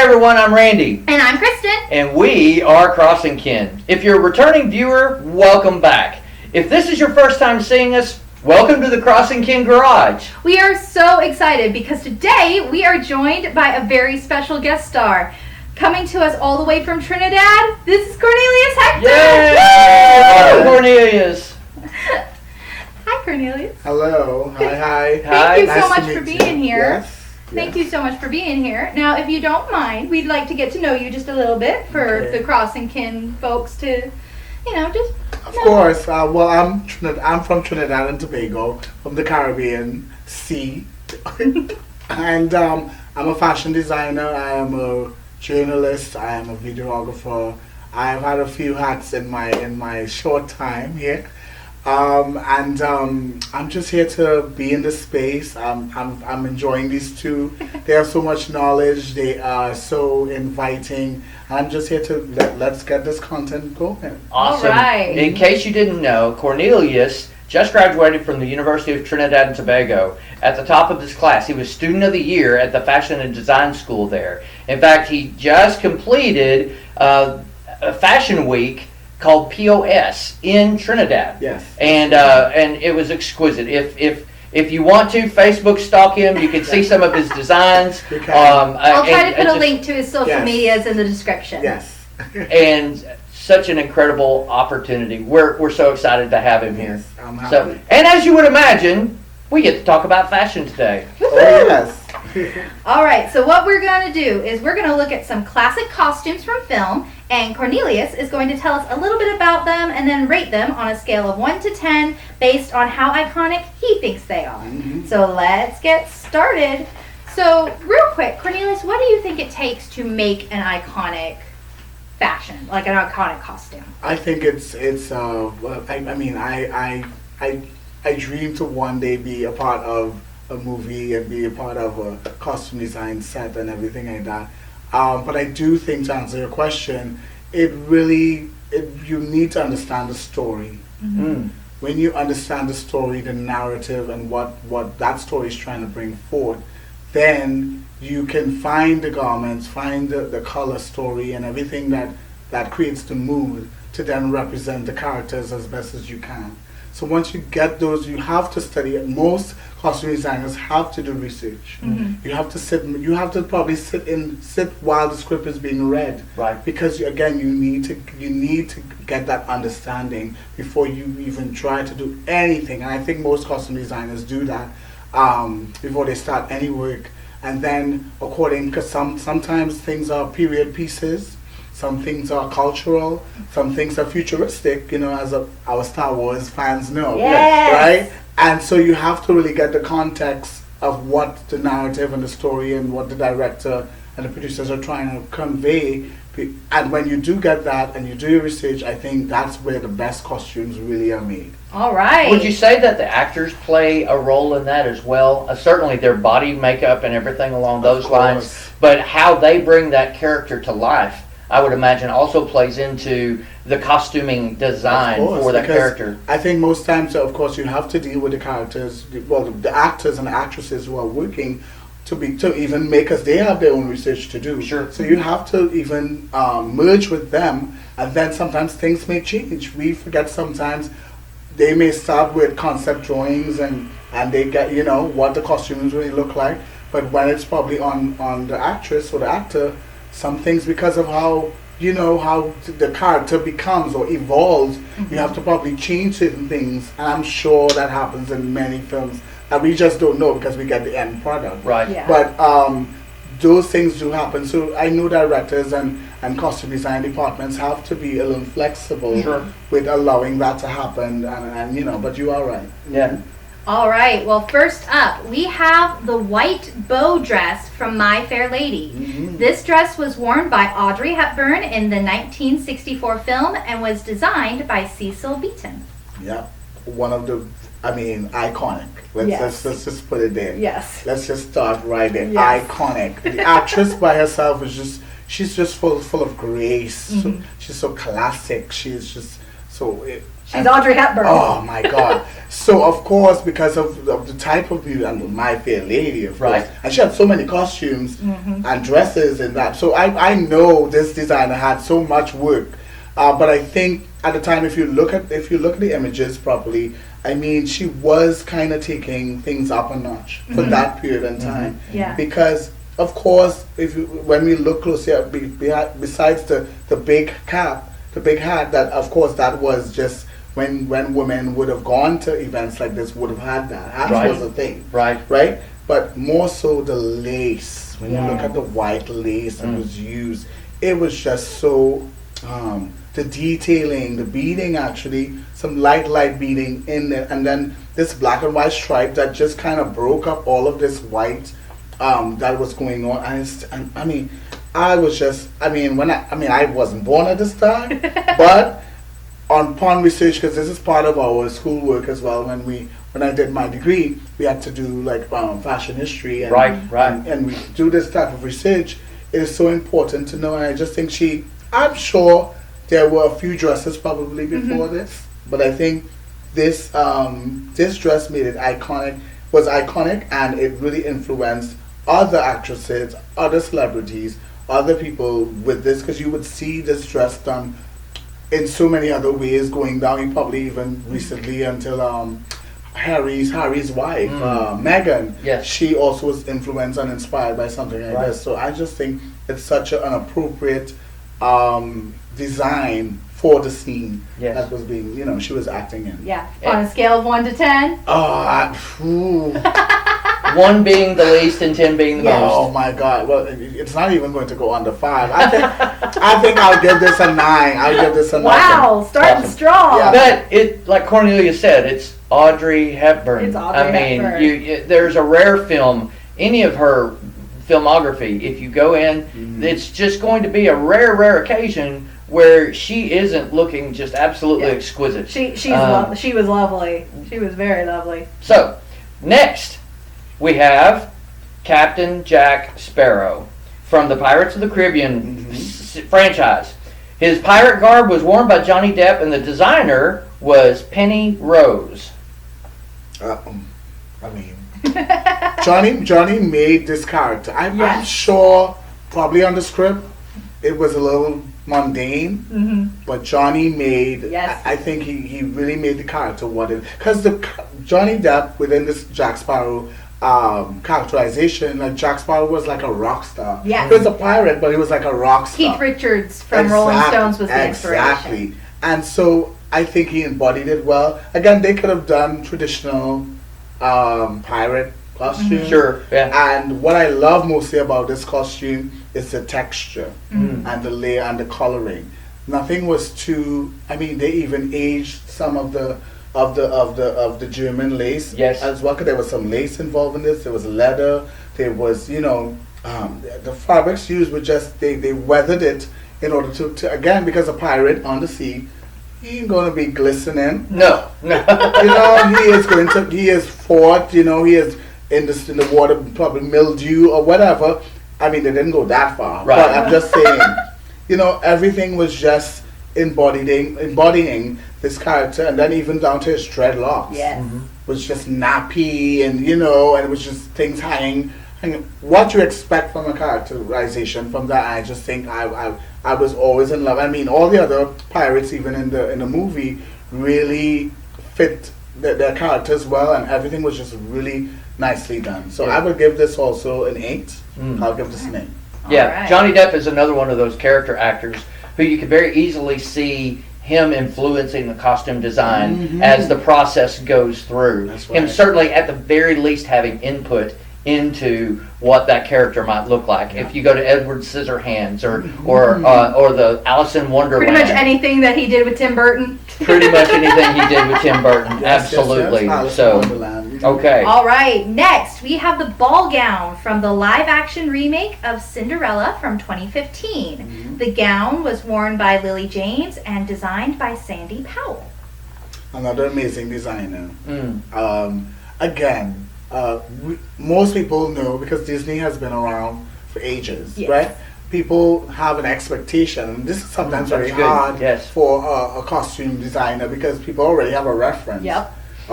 everyone, I'm Randy. And I'm Kristen. And we are Crossing Kin. If you're a returning viewer, welcome back. If this is your first time seeing us, welcome to the Crossing Kin Garage. We are so excited because today we are joined by a very special guest star. Coming to us all the way from Trinidad, this is Cournelius Hector. Yay! Cournelius. Hi, Cournelius. Hello. Hi. Thank you Nice so to much meet for being you. here. Yes. Thank you so much for being here. Now, if you don't mind, we'd like to get to know you just a little bit for the Crossing Kin folks to, just. Of course. Well, I'm from Trinidad and Tobago, from the Caribbean Sea, and I'm a fashion designer. I am a journalist. I am a videographer. I've had a few hats in my short time here. I'm just here to be in this space. I'm enjoying these two. They have so much knowledge. They are so inviting. I'm just here to let's get this content going. Awesome. All right. In case you didn't know, Cournelius just graduated from the University of Trinidad and Tobago. At the top of his class, he was Student of the Year at the Fashion and Design School there. In fact, he just completed a Fashion Week called POS in Trinidad. Yes. And it was exquisite. If you want to Facebook stalk him, you can see some of his designs. I'll try to put a link to his social medias in the description. Yes. And such an incredible opportunity. We're so excited to have him here. Yes, I'm happy. So, and as you would imagine, we get to talk about fashion today. Oh, yes. All right, so what we're going to do is we're going to look at some classic costumes from film, and Cournelius is going to tell us a little bit about them and then rate them on a scale of 1 to 10 based on how iconic he thinks they are. Mm-hmm. So let's get started. So real quick, Cournelius, what do you think it takes to make an iconic fashion, like an iconic costume? I think it's well, I dream to one day be a part of a movie and be a part of a costume design set and everything like that. But I do think, to answer your question, you need to understand the story. Mm. When you understand the story, the narrative, and what that story is trying to bring forth, then you can find the garments, find the color story, and everything that creates the mood to then represent the characters as best as you can. So once you get those, you have to study it. Most costume designers have to do research. Mm-hmm. You have to sit. You have to probably sit while the script is being read. Right. Because you need to get that understanding before you even try to do anything. And I think most costume designers do that before they start any work. And then because sometimes things are period pieces. Some things are cultural, some things are futuristic, as our Star Wars fans know, Yes. right? And so you have to really get the context of what the narrative and the story and what the director and the producers are trying to convey. And when you do get that and you do your research, I think that's where the best costumes really are made. All right. Would you say that the actors play a role in that as well? Certainly their body makeup and everything along those lines, but how they bring that character to life, I would imagine, also plays into the costuming design for that character. I think most times, of course, you have to deal with the characters, the actors and actresses who are working to even make us. They have their own research to do. Sure. So you have to even merge with them, and then sometimes things may change. We forget sometimes they may start with concept drawings and they get what the costumes really look like, but when it's probably on the actress or the actor, some things, because of how the character becomes or evolves, you have to probably change certain things, and I'm sure that happens in many films that we just don't know because we get the end product. Right. Yeah. But those things do happen. So I know directors and costume design departments have to be a little flexible with allowing that to happen, and but you are right. Yeah. All right, well, first up, we have the white bow dress from My Fair Lady. Mm-hmm. This dress was worn by Audrey Hepburn in the 1964 film and was designed by Cecil Beaton. Yep. One of the, iconic. Yes. Let's just put it there. Yes. Let's just start right there. Yes. Iconic. The actress by herself she's just full of grace. Mm-hmm. She's so classic. She's just so She's Audrey Hepburn. Oh my God! So of course, because of the type of beauty, and My Fair Lady, of Right. course, and she had so many costumes and dresses and that. So I know this designer had so much work, but I think at the time, if you look at the images properly, I mean, she was kind of taking things up a notch for that period in time. Yeah. Because of course, when we look closely at besides the big cap, the big hat, that of course that was just when women would have gone to events like this, would have had that. That Right. was a thing. Right. Right? But more so the lace. When you look Yeah. at the white lace that was used, it was just so, the detailing, the beading actually, some light beading in there, and then this black and white stripe that just kind of broke up all of this white that was going on. And I mean, I was just, I wasn't born at this time, but upon research, because this is part of our schoolwork as well, when I did my degree, we had to do like fashion history, and, Right. and we do this type of research. It is so important to know, and I just think I'm sure there were a few dresses probably before this, but I think this this dress made it was iconic, and it really influenced other actresses, other celebrities, other people with this, because you would see this dress done in so many other ways going down, probably even recently until Harry's wife, Meghan. Yes. She also was influenced and inspired by something like Right. this. So I just think it's such an appropriate design for the scene Yes. that was being, she was acting in. Yeah. On a scale of 1 to 10. Ooh. 1 being the least and 10 being the Yeah. Oh most. my God! Well, it's not even going to go under 5. I think I'll give this a 9. I'll give this a 9. Wow, starting Awesome. strong. Yeah. But it, like Cornelia said, it's Audrey Hepburn. It's Audrey Hepburn. There's a rare film, any of her filmography, if you go in, it's just going to be a rare occasion where she isn't looking just absolutely Yeah. exquisite. She was lovely. She was very lovely. So, next, we have Captain Jack Sparrow from the Pirates of the Caribbean franchise. His pirate garb was worn by Johnny Depp, and the designer was Penny Rose. I mean, Johnny made this character. I'm Yes. sure, probably on the script, it was a little mundane, but Johnny made. Yes. I think he really made the character what it. Because Johnny Depp within this Jack Sparrow characterization, like Jack Sparrow was like a rock star. Yes. He was a pirate, but he was like a rock star. Keith Richards from Rolling Stones was the inspiration. Exactly. And so I think he embodied it well. Again, they could have done traditional pirate costume. Sure, yeah. And what I love mostly about this costume is the texture and the layer and the coloring. Nothing was too. I mean, they even aged some of the German lace as well. 'Cause there was some lace involved in this. There was leather. There was the fabrics used were just they weathered it in order to again, because a pirate on the sea, he ain't gonna be glistening. No. He is fought, he is in the water, probably mildew or whatever. I mean, they didn't go that far. Right. But I'm just saying, everything was just embodying this character, and then even down to his dreadlocks. Yes. Was just nappy, and and it was just things hanging. What you expect from a characterization from that, I just think I was always in love. I mean, all the other pirates, even in the movie, really fit their characters well, and everything was just really nicely done. So I would give this also an 8. I'll give this an 8. Yeah, Alright. Johnny Depp is another one of those character actors who you could very easily see him influencing the costume design as the process goes through. That's Him right. certainly, at the very least, having input into what that character might look like. If you go to Edward Scissorhands or the Alice in Wonderland, Pretty much anything that he did with Tim Burton. pretty much anything he did with Tim Burton, Yes, absolutely. Alice in So, Wonderland. okay. All right, next we have the ball gown from the live-action remake of Cinderella from 2015. The gown was worn by Lily James and designed by Sandy Powell. Another amazing designer. Again, most people know, because Disney has been around for ages, Yes. right? people have an expectation, and this is sometimes very That's good. hard Yes. for a costume designer because people already have a reference. Yep.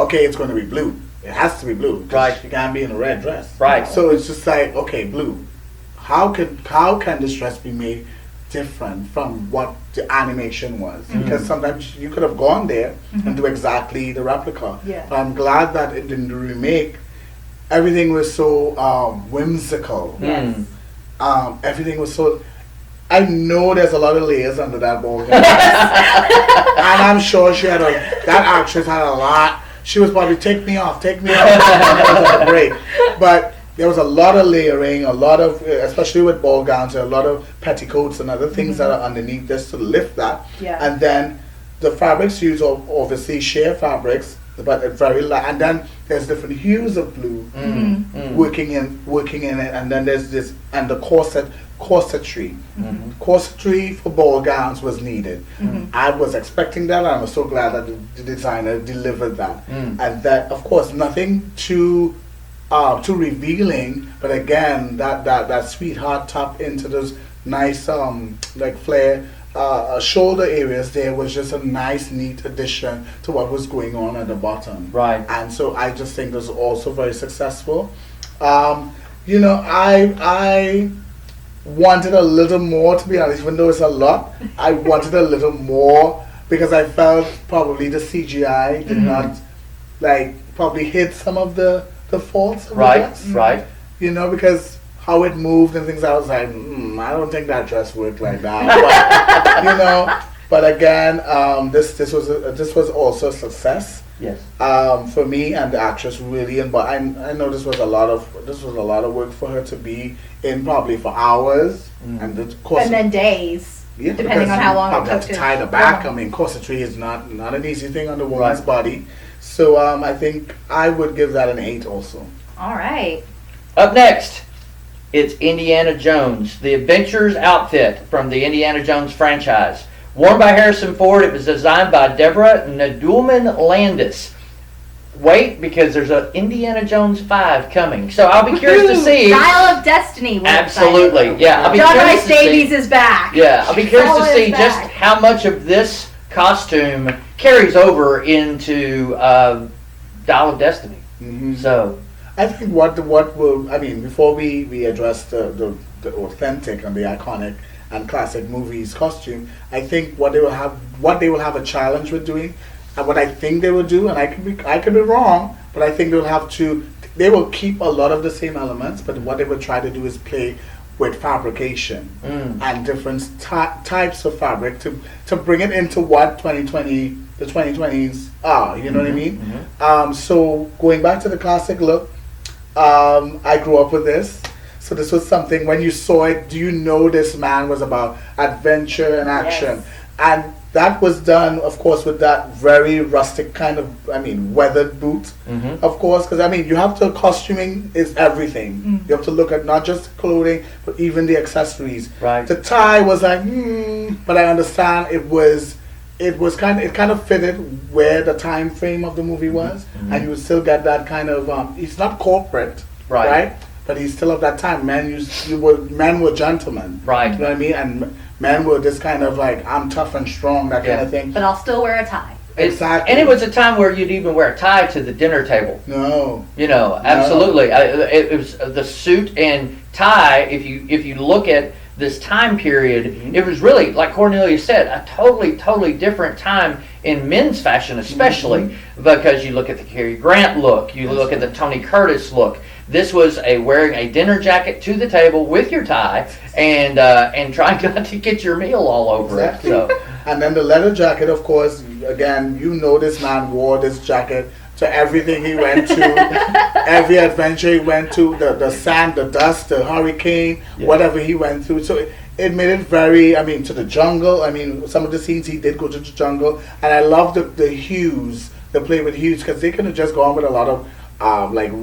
Okay, it's going to be blue. It has to be blue. 'Cause Right. You can't be in a red dress. Right. So it's just like, okay, blue. How can this dress be made different from what the animation was? Because sometimes you could have gone there and do exactly the replica. Yeah. But I'm glad that in the remake, everything was so whimsical. Yes. Everything was so. I know there's a lot of layers under that ball gown, and I'm sure that actress had a lot. She was probably take me off, break. But there was a lot of layering, a lot of, especially with ball gowns, a lot of petticoats and other things that are underneath just to lift that. Yeah. And then the fabrics used obviously sheer fabrics, but very light. And then there's different hues of blue working in it. And then there's this, and the corsetry. Corsetry for ball gowns was needed. I was expecting that, and I was so glad that the designer delivered that. And that, of course, nothing too revealing, but again, that sweetheart top into those nice like flare shoulder areas there was just a nice, neat addition to what was going on at the bottom. Right. And so I just think this was also very successful. I wanted a little more, to be honest, even though it's a lot. I wanted a little more because I felt probably the CGI did not probably hit some of the faults of the dress. Right. Because how it moved and things, I was like, I don't think that dress worked like that. But again, this was also a success. Yes. For me, and the actress really, but I know this was a lot of work for her to be in, probably for hours, and of course, And then days. yeah, depending because on how you long it probably have took to to tie the back. film. I mean, corsetry is not an easy thing on the woman's Right. body. So I think I would give that an 8 also. All right. Up next, it's Indiana Jones, the Adventures outfit from the Indiana Jones franchise. Worn by Harrison Ford, it was designed by Deborah Nadoolman Landis. Wait, because there's an Indiana Jones 5 coming. So I'll be curious to see. Dial of Destiny. we're Absolutely, excited. yeah. I'll be John curious Rice to see. Davies is back. Yeah, I'll be curious to Saul see is just back. how much of this costume carries over into Dial of Destiny. So, I think what will, I mean, before we address the authentic and the iconic and classic movies costume, I think what they will have a challenge with doing, and what I think they will do, and I could be wrong, but I think they will keep a lot of the same elements, but what they will try to do is play with fabrication and different types of fabric to bring it into what the 2020s are, you know what I mean? So going back to the classic look, I grew up with this. So this was something, when you saw it, do you know this man was about adventure and action? Yes. And that was done, of course, with that very rustic kind of, weathered boot, of course, because, costuming is everything. You have to look at not just clothing, but even the accessories. Right. The tie was like, but I understand it kind of fitted where the time frame of the movie was, and you would still get that kind of, it's not corporate, right? But he's still of that time. Men were gentlemen. Right. You know what I mean? And men were just kind of like, I'm tough and strong, that kind of thing. But I'll still wear a tie. Exactly. And it was a time where you'd even wear a tie to the dinner table. No. Absolutely. It was the suit and tie. If you look at this time period, it was really, like Cournelius said, a totally different time in men's fashion, especially because you look at the Cary Grant look, you look at the Tony Curtis look. This was wearing a dinner jacket to the table with your tie and trying not to get your meal all over it. So. And then the leather jacket, of course, again, this man wore this jacket to everything he went to, every adventure he went to, the sand, the dust, the hurricane, whatever he went through. So it made it very, to the jungle. Some of the scenes he did go to the jungle. And I love the hues, the play with hues, because they could have just gone with a lot of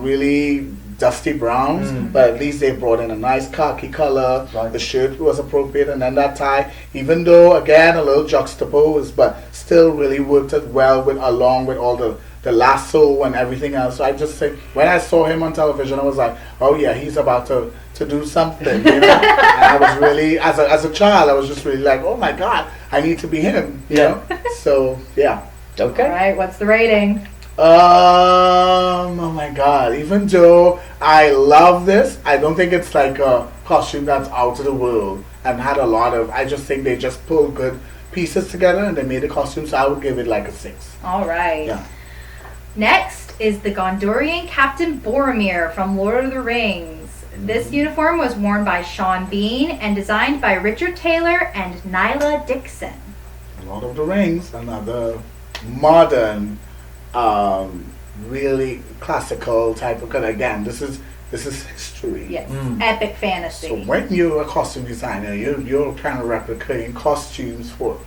really dusty browns, but at least they brought in a nice khaki color. Right. The shirt was appropriate, and then that tie, even though again a little juxtaposed, but still really worked it well along with all the lasso and everything else. So I just think when I saw him on television, I was like, oh yeah, he's about to to do something, you know. And I was really, as a child, I was just really like, oh my God, I need to be him, you know. So yeah. Okay. All right, what's the rating? Oh my God! Even though I love this, I don't think it's like a costume that's out of the world and had a lot of. I just think they just pulled good pieces together and they made a costume. So I would give it like a 6. All right. Yeah. Next is the Gondorian Captain Boromir from Lord of the Rings. This uniform was worn by Sean Bean and designed by Richard Taylor and Nyla Dixon. Lord of the Rings, another modern, really classical type of. Cause again, this is history. Yes, epic fantasy. So when you're a costume designer, you're kind of replicating costumes for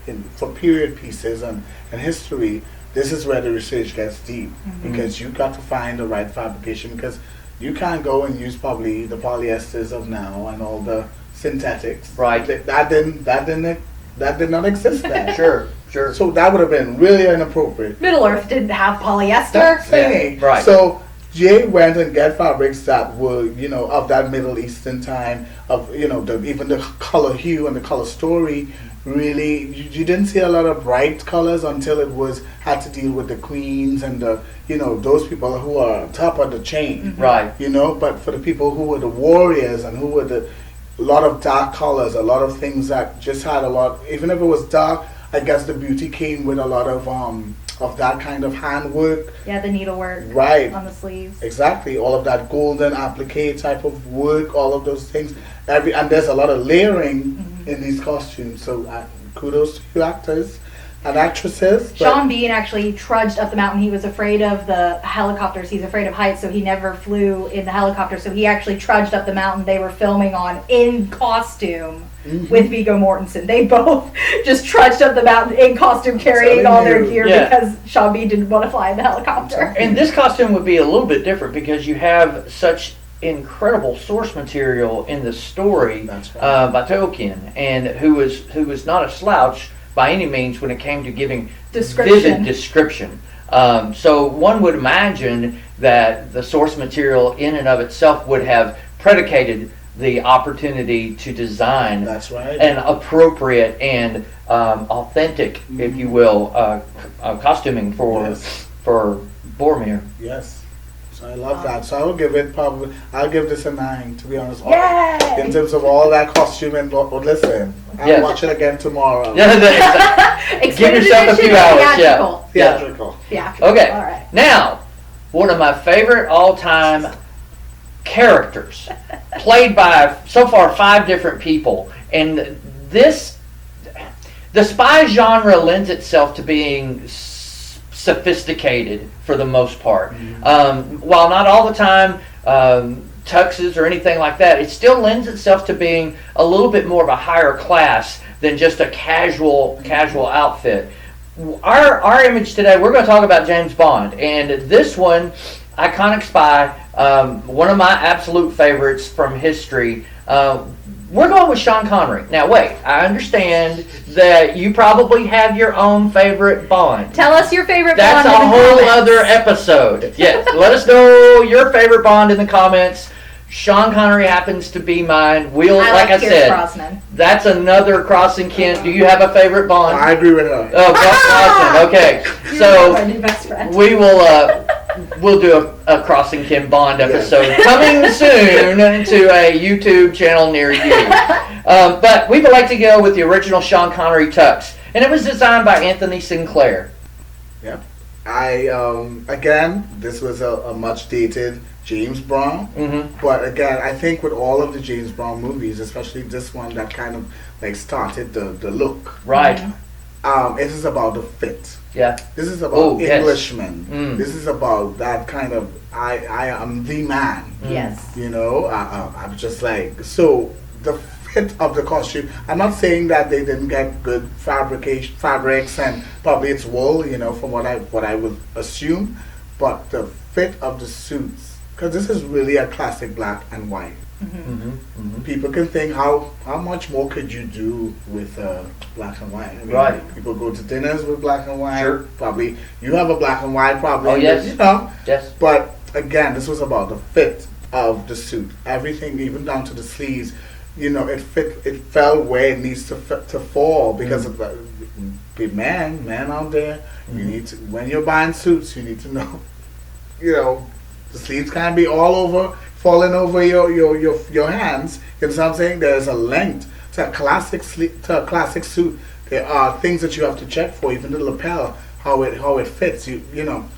period pieces and history. This is where the research gets deep because you got to find the right fabrication because you can't go and use probably the polyesters of now and all the synthetics. Right. That did not exist then. Sure. So that would have been really inappropriate. Middle Earth didn't have polyester. That's saying. Yeah, right. So Jay went and get fabrics that were, of that Middle Eastern time, of, even the color hue and the color story. Really, you didn't see a lot of bright colors until it had to deal with the queens and the, those people who are top of the chain. Right. But for the people who were the warriors and who were a lot of dark colors, a lot of things that just had a lot, even if it was dark, I guess the beauty came with a lot of that kind of handwork. Yeah, the needlework. Right. On the sleeves. Exactly. All of that golden applique type of work, all of those things. And there's a lot of layering in these costumes. So kudos to you actors and actresses. Sean Bean actually trudged up the mountain. He was afraid of the helicopters. He's afraid of heights, so he never flew in the helicopter. So he actually trudged up the mountain they were filming on in costume with Viggo Mortensen. They both just trudged up the mountain in costume carrying all their gear because Sean Bean didn't want to fly in the helicopter. And this costume would be a little bit different because you have such incredible source material in the story by Tolkien, and who was not a slouch by any means when it came to giving vivid description. So one would imagine that the source material in and of itself would have predicated the opportunity to design an appropriate and authentic, if you will, costuming for Boromir. Yes. So I love that. So I'll give this a 9, to be honest. Yay! In terms of all that costume and listen, I'll watch it again tomorrow. Give yourself a few hours. Theatrical. Yeah. Okay. All right. Now, one of my favorite all-time characters, played by so far 5 different people, and the spy genre lends itself to being sophisticated for the most part. While not all the time tuxes or anything like that, it still lends itself to being a little bit more of a higher class than just a casual outfit. Our image today, we're going to talk about James Bond, and this one, Iconic Spy, one of my absolute favorites from history. We're going with Sean Connery. Now, wait, I understand that you probably have your own favorite Bond. Tell us your favorite That's Bond a in the whole comments. other episode. Yes, let us know your favorite Bond in the comments. Sean Connery happens to be mine. Like I said, Brosnan. that's another crossing kin. Do you have a favorite Bond? I agree with her. Oh, Brosnan. Okay, so my new best friend. we will. We'll do a Crossing Kin Bond episode coming soon to a YouTube channel near you. But we would like to go with the original Sean Connery tux, and it was designed by Anthony Sinclair. Yeah, again, this was a much dated James Bond, but again, I think with all of the James Bond movies, especially this one that kind of like started the look. Right. It is about the fit. Yeah. This is about Englishmen. Yes. This is about that kind of I am the man. Yes. I'm just like, so the fit of the costume. I'm not saying that they didn't get good fabrics and probably it's wool, from what I would assume, but the fit of the suits, because this is really a classic black and white. People can think how much more could you do with black and white? I mean, people go to dinners with black and white. Sure. Probably you have a black and white. Probably. Oh yes. Yes. Yes. But again, this was about the fit of the suit. Everything, even down to the sleeves, it fell where it needs to fall because of the man out there. You need to, when you're buying suits, you need to know, the sleeves can't be all over, falling over your hands. You know what I'm saying? There's a length to a classic suit. There are things that you have to check for, even the lapel, how it fits.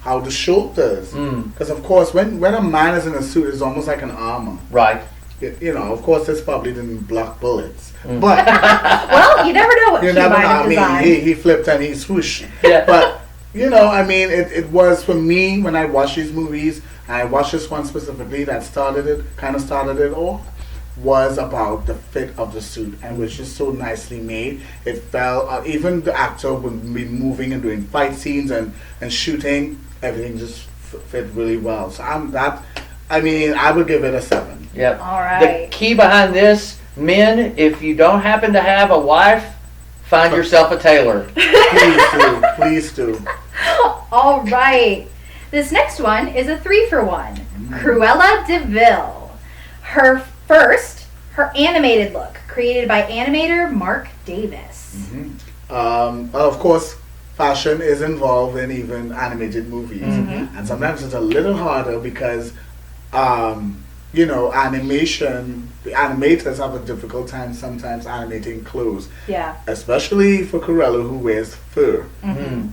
How the shoulders. Because of course, when a man is in a suit, it's almost like an armor. Right. Of course, this probably didn't block bullets, but well, you never know what you he never might know. have designed. He flipped and he swooshed. Yeah. But it was for me when I watched these movies. And I watched this one specifically that started it all. Was about the fit of the suit, and which is so nicely made. It fell. Even the actor would be moving and doing fight scenes and shooting. Everything just fit really well. So I would give it a 7. Yep. All right. The key behind this, men, if you don't happen to have a wife, find yourself a tailor. Please do. All right. This next one is a 3-for-1. Cruella de Vil. Her animated look, created by animator Mark Davis. Of course, fashion is involved in even animated movies, and sometimes it's a little harder because, animation. The animators have a difficult time sometimes animating clothes. Yeah. Especially for Cruella, who wears fur and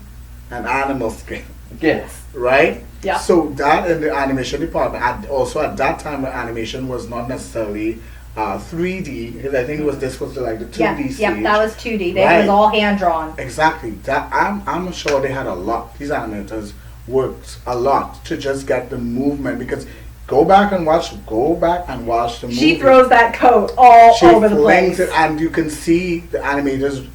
animal skin. Yes. Right? Yeah. So that in the animation department, also at that time when animation was not necessarily 3D, because I think this was like the 2D stage. Yeah, that was 2D. That Right. was all hand drawn. Exactly. That I'm sure they had a lot. These animators worked a lot to just get the movement, because go back and watch the movie. She throws that coat all over the flings place. it, and you can see the animators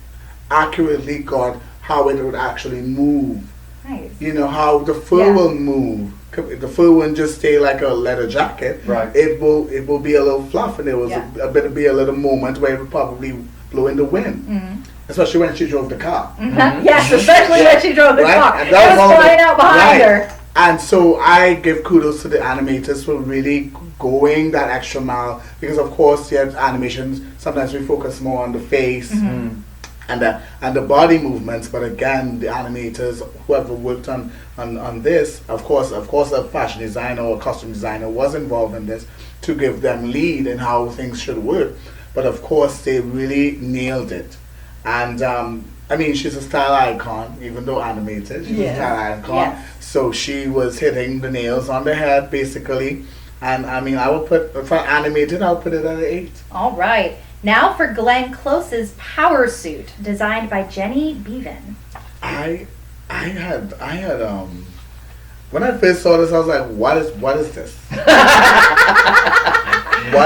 accurately got how it would actually move. Nice. How the fur will move. The fur won't just stay like a leather jacket. Right. It will be a little fluff, and there was a little moment where it would probably blow in the wind. Especially when she drove the car. Yes, especially when she drove the car. And It that was was flying out behind her. And so I give kudos to the animators for really going that extra mile, because of course, animations, sometimes we focus more on the face and the body movements, but again, the animators, whoever worked on this, of course a fashion designer or a costume designer was involved in this to give them lead in how things should work. But of course, they really nailed it. And she's a style icon, even though animated, she's a style icon. Yes. So she was hitting the nails on the head, basically. And I would put, for animated, I'll put it at an 8. All right. Now for Glenn Close's power suit, designed by Jenny Bevan. I had when I first saw this, I was like, what is this? What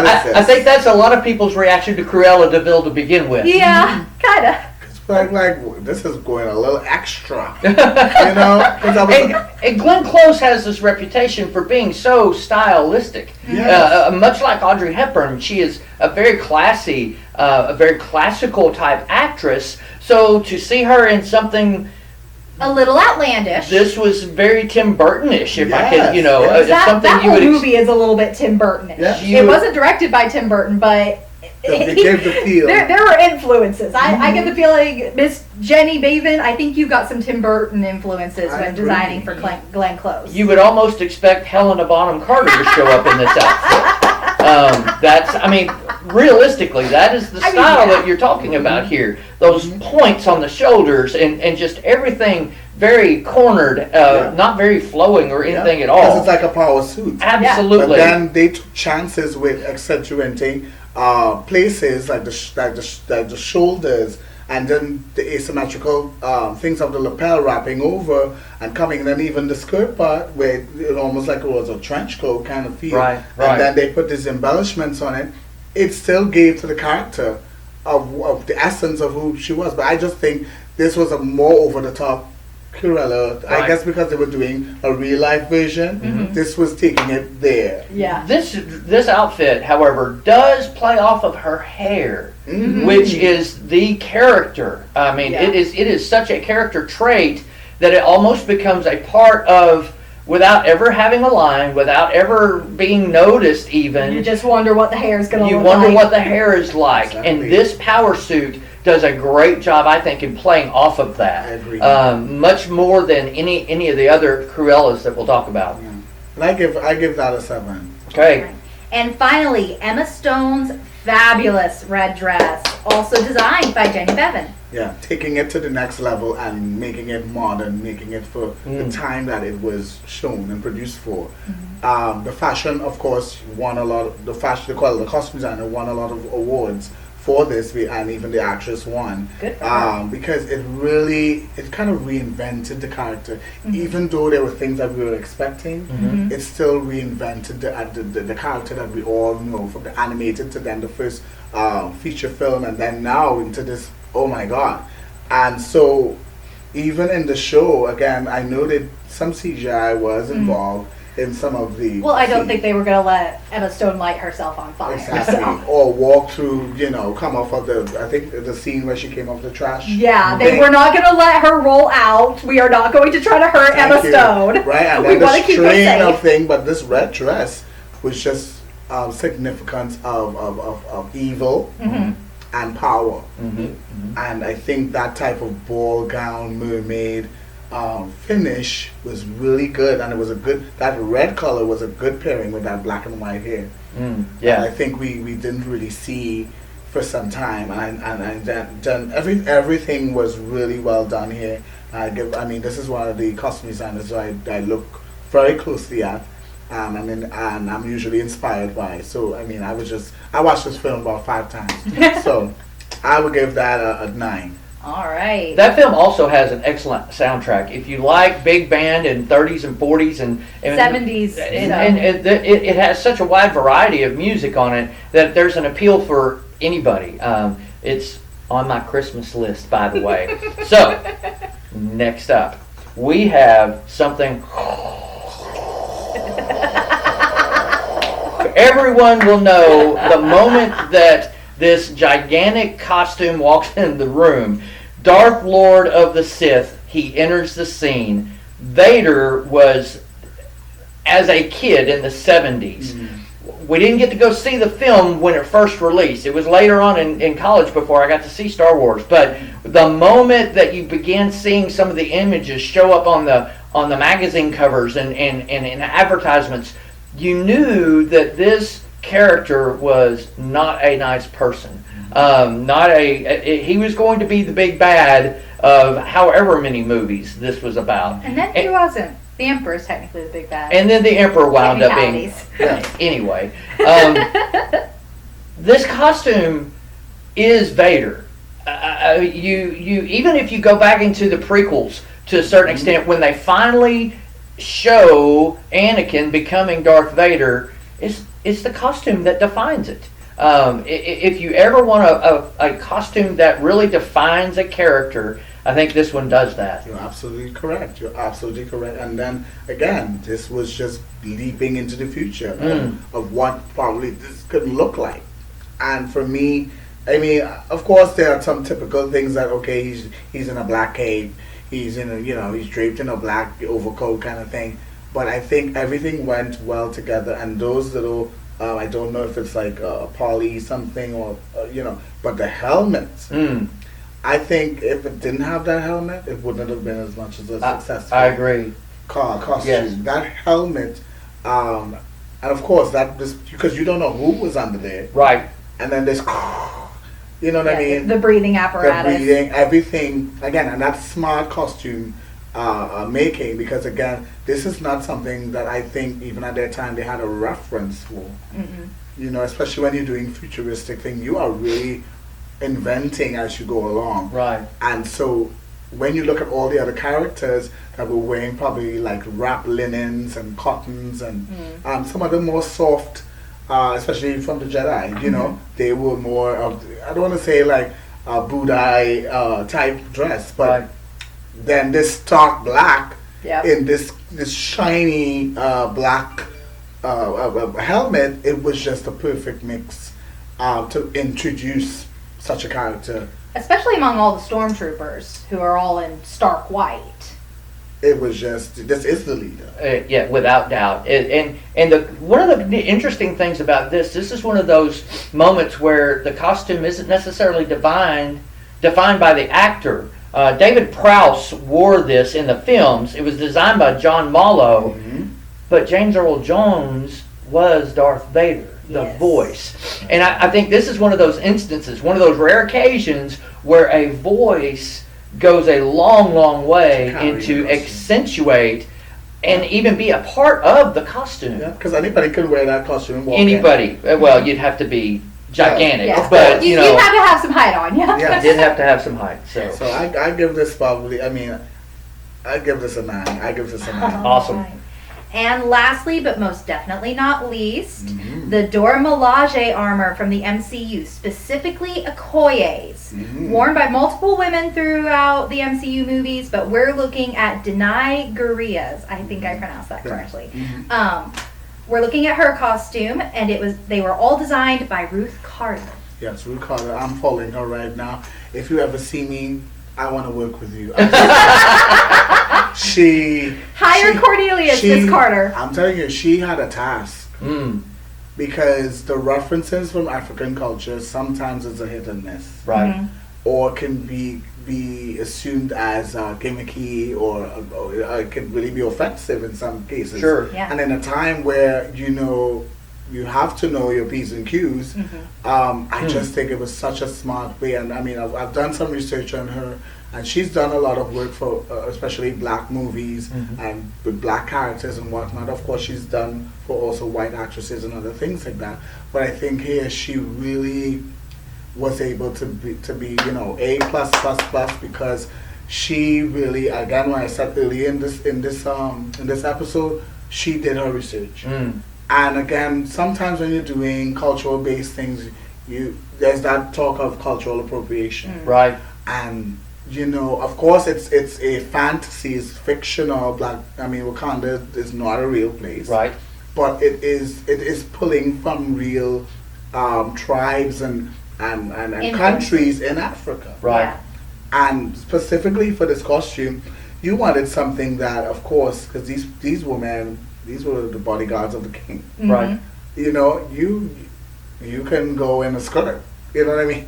is this? I think that's a lot of people's reaction to Cruella de Vil to begin with. Yeah, kind of. It's like this is going a little extra, 'cause I was And Glenn Close has this reputation for being so stylistic. Yes. Much like Audrey Hepburn, she is a very classy, a very classical type actress. So to see her in something A little outlandish. this was very Tim Burton-ish, if I Yes, can, yes. it's something that you whole would movie is a little bit Tim Burton-ish. Yeah. It wasn't directed by Tim Burton, but They gave the feel. there were influences. I get the feeling, Miss Jenny Bevan, I think you got some Tim Burton influences I when agree. designing for Glenn Close. You would almost expect Helena Bonham Carter to show up in this outfit. Realistically, that is the style that you're talking about here. Those points on the shoulders and just everything very cornered, not very flowing or anything at all. Because it's like a power suit. Absolutely. But then they took chances with accentuating places like the shoulders, and then the asymmetrical things of the lapel wrapping over and coming, and then even the skirt part where it almost like it was a trench coat kind of feel. Right. And then they put these embellishments on it. It still gave to the character of the essence of who she was. But I just think this was a more over the top Cruella. Right. I guess because they were doing a real life version, this was taking it there. Yeah. This outfit, however, does play off of her hair, which is the character. It is such a character trait that it almost becomes a part of without ever having a line, without ever being noticed even. You just wonder what the hair is going to You look wonder like. what the hair is like. Exactly. And this power suit does a great job, I think, in playing off of that. I agree. Much more than any of the other Cruellas that we'll talk about. Yeah. And I give that a 7. Okay. And finally, Emma Stone's fabulous red dress, also designed by Jenny Bevan. Yeah, taking it to the next level and making it modern, making it for the time that it was shown and produced for. The fashion, of course, won a lot. The costume designer won a lot of awards for this, and even the actress won. Good for her. Because it kind of reinvented the character. Even though there were things that we were expecting, it still reinvented the character that we all know, from the animated to then the first feature film, and then now into this. Oh my God. And so even in the show, again, I know that some CGI was involved in some of the Well, I don't scenes. think they were going to let Emma Stone light herself on fire. Exactly. So. Or walk through, come off of I think the scene where she came off the trash. Yeah, they were not going to let her roll out. We are not going to try to hurt Emma Thank you. Stone. Right, and We then want to the keep her string of safe. thing, but this red dress was just significance of evil and power. And I think that type of ball gown mermaid finish was really good, and it was that red color was a good pairing with that black and white hair. Yeah. And I think we didn't really see for some time, and then everything was really well done here. This is one of the costume designers I look very closely at. And I'm usually inspired by. So I watched this film about 5 times. So I would give that a 9. All right. That film also has an excellent soundtrack. If you like big band in 30s and 40s and 70s. and it has such a wide variety of music on it that there's an appeal for anybody. It's on my Christmas list, by the way. So, next up, we have something everyone will know the moment that this gigantic costume walks in the room. Darth Lord of the Sith, he enters the scene. Vader was, as a kid in the 70s, we didn't get to go see the film when it first released. It was later on in college before I got to see Star Wars. But the moment that you began seeing some of the images show up on the magazine covers and in advertisements, you knew that this character was not a nice person. He was going to be the big bad of however many movies this was about. And then he wasn't. The Emperor is technically the big bad. And then the Emperor wound up being. Technicalities. Anyway, this costume is Vader. You even if you go back into the prequels to a certain extent, when they finally show Anakin becoming Darth Vader, it's the costume that defines it. If you ever want a costume that really defines a character, I think this one does that. You're absolutely correct. And then again, this was just leaping into the future of what probably this could look like. And for me, of course, there are some typical things that he's in a black cape, he's he's draped in a black overcoat kind of thing. But I think everything went well together, and those little I don't know if it's like a poly something or but the helmet. I think if it didn't have that helmet, it wouldn't have been as much as a successful. I agree. Costume. Yes. That helmet, and of course because you don't know who was under there, Right. and then this, you know what I mean? The breathing apparatus. The breathing, everything again, and that's smart costume making, because again, this is not something that I think even at their time they had a reference for. Especially when you're doing futuristic thing, you are really inventing as you go along. Right. And so when you look at all the other characters that were wearing probably like wrap linens and cottons and some of them more soft, especially from the Jedi, they were more of, I don't want to say like a Budai type dress, but then this stark black in this shiny black helmet, it was just a perfect mix to introduce such a character. Especially among all the stormtroopers who are all in stark white. it was just, this is the leader. Yeah, without doubt. One of the interesting things about this is one of those moments where the costume isn't necessarily defined by the actor. David Prowse wore this in the films. It was designed by John Mallow, but James Earl Jones was Darth Vader, the voice. And I think this is one of those instances, one of those rare occasions where a voice goes a long, long way into accentuate and even be a part of the costume. Yeah, because anybody could wear that costume and walk Anybody. Well, you'd have to be gigantic, but you have to have some height on, Yes. Did have to have some height. So I give this probably, I give this a 9. I give this a 9. Awesome. Right. And lastly, but most definitely not least, the Dora Milaje armor from the MCU, specifically Okoye's, worn by multiple women throughout the MCU movies, but we're looking at Denai Guria's. I think I pronounced that correctly. We're looking at her costume, and they were all designed by Ruth Carter. Yes, Ruth Carter. I'm following her right now. If you ever see me, I want to work with you. Hire Cournelius, Miss Carter. I'm telling you, she had a task. Because the references from African culture sometimes is a hit and miss. Right. Or can be assumed as gimmicky, or it can really be offensive in some cases. Sure. Yeah. And in a time where, you have to know your P's and Q's, I just think it was such a smart way. And I've done some research on her, and she's done a lot of work for especially black movies and with black characters and whatnot. Of course, she's done for also white actresses and other things like that. But I think here she really was able to be A+++, because she really, again, when I said earlier in this episode, she did her research. And again, sometimes when you're doing cultural based things, there's that talk of cultural appropriation. Right. And of course it's a fantasy, it's fictional. Wakanda is not a real place. Right. But it is pulling from real tribes and countries in Africa. Right. Yeah. And specifically for this costume, you wanted something that, of course, because these women, these were the bodyguards of the king. Right. You can go in a skirt. You know what I mean?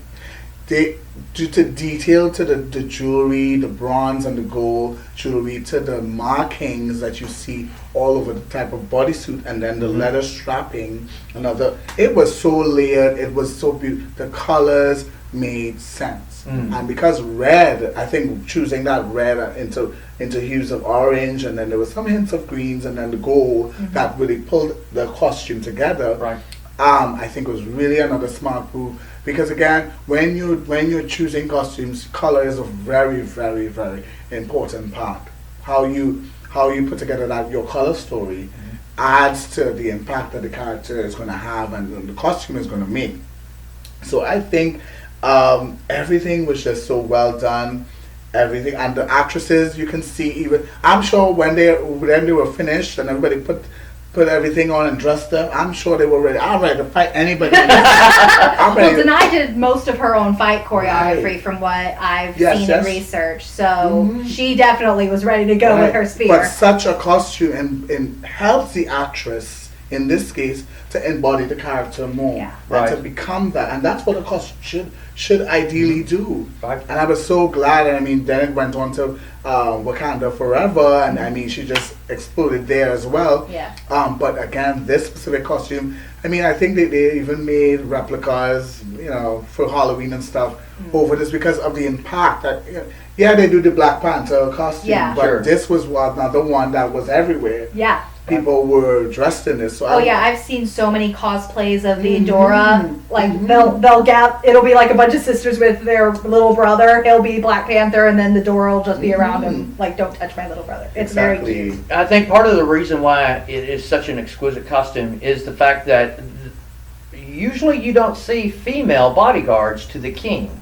To detail to the jewelry, the bronze and the gold jewelry, to the markings that you see all over the type of bodysuit, and then the leather strapping, it was so layered, it was so beautiful. The colors made sense. And because red, I think choosing that red into hues of orange, and then there was some hints of greens, and then the gold that really pulled the costume together. Right. I think it was really another smart move, because again, when you're choosing costumes, color is a very, very, very important part. How you put together your color story adds to the impact that the character is going to have and the costume is going to make. So I think everything was just so well done. Everything, and the actresses, you can see, even I'm sure when they were finished and everybody put everything on and dressed them, I'm sure they were ready. I'm ready to fight anybody. Well, Denai did most of her own fight choreography from what I've seen in research, so she definitely was ready to go with her spear. But such a costume and helps the actress, in this case, to embody the character more, and to become that, and that's what a costume should ideally do. Right. And I was so glad. And then it went on to Wakanda Forever, and she just exploded there as well. Yeah. But again, this specific costume, I think they even made replicas, for Halloween and stuff over this, because of the impact that. They do the Black Panther costume, but this was another one that was everywhere. Yeah. People were dressed in this. So I've seen so many cosplays of the Dora. Like it'll be like a bunch of sisters with their little brother. He'll be Black Panther, and then the Dora will just be around him, like, don't touch my little brother. It's very cute. I think part of the reason why it is such an exquisite costume is the fact that usually you don't see female bodyguards to the king.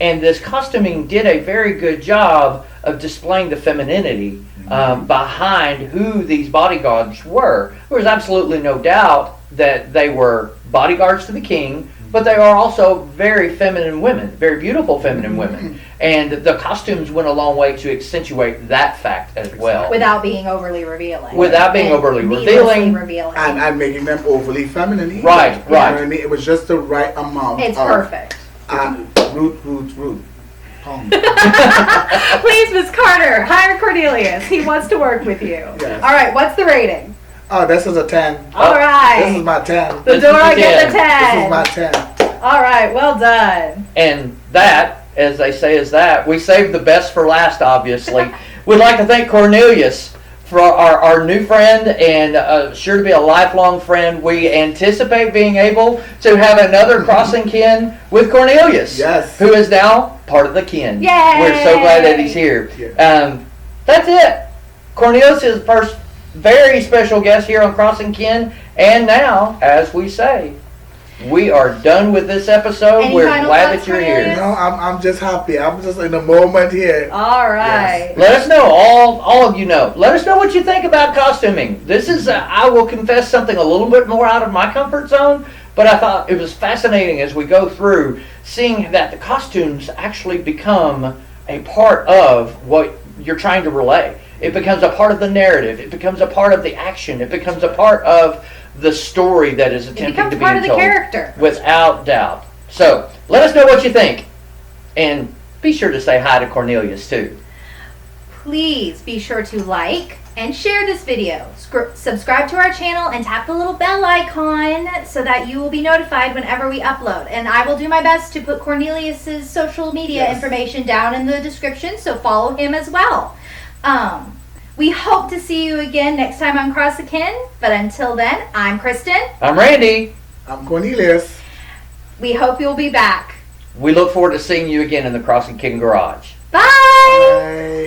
And this costuming did a very good job of displaying the femininity behind who these bodyguards were. There was absolutely no doubt that they were bodyguards to the king but they are also very feminine women, very beautiful feminine women. And the costumes went a long way to accentuate that fact as well. Without being overly revealing. Without being And overly needlessly revealing. And making them overly feminine either. Right, You know right. what I mean? It was just the right amount It's of perfect. root. Please, Miss Carter, hire Cournelius. He wants to work with you. Yes. All right, what's the rating? Oh, this is a 10. All right. This is my 10. The This is Dora the gets a 10. This is my 10. 10. All right, well done. And that, as they say, is that. We saved the best for last, obviously. We'd like to thank Cournelius for our new friend and sure to be a lifelong friend. We anticipate being able to have another crossing kin with Cournelius, Yes. who is now part of the kin. Yay! We're so glad that he's here. Yeah. That's it. Cournelius is the first very special guest here on Crossing Kin. And now, as we say, we are done with this episode. Any We're final glad thoughts, that you're Cournelius? here. No, I'm just happy. I'm just in the moment here. All right. Let us know, all of you know. Let us know what you think about costuming. This is, I will confess, something a little bit more out of my comfort zone, but I thought it was fascinating as we go through seeing that the costumes actually become a part of what you're trying to relay. It becomes a part of the narrative. It becomes a part of the action. It becomes a part of the story that is It attempting becomes to be part of the told. character. Without doubt. So, let us know what you think. And be sure to say hi to Cournelius, too. Please be sure to like and share this video. Subscribe to our channel and tap the little bell icon so that you will be notified whenever we upload. And I will do my best to put Cornelius's social media Yes. information down in the description, so follow him as well. We hope to see you again next time on Cross the Kin, but until then, I'm Kristen. I'm Randy. I'm Cournelius. We hope you'll be back. We look forward to seeing you again in the Crossing King Garage. Bye! Bye.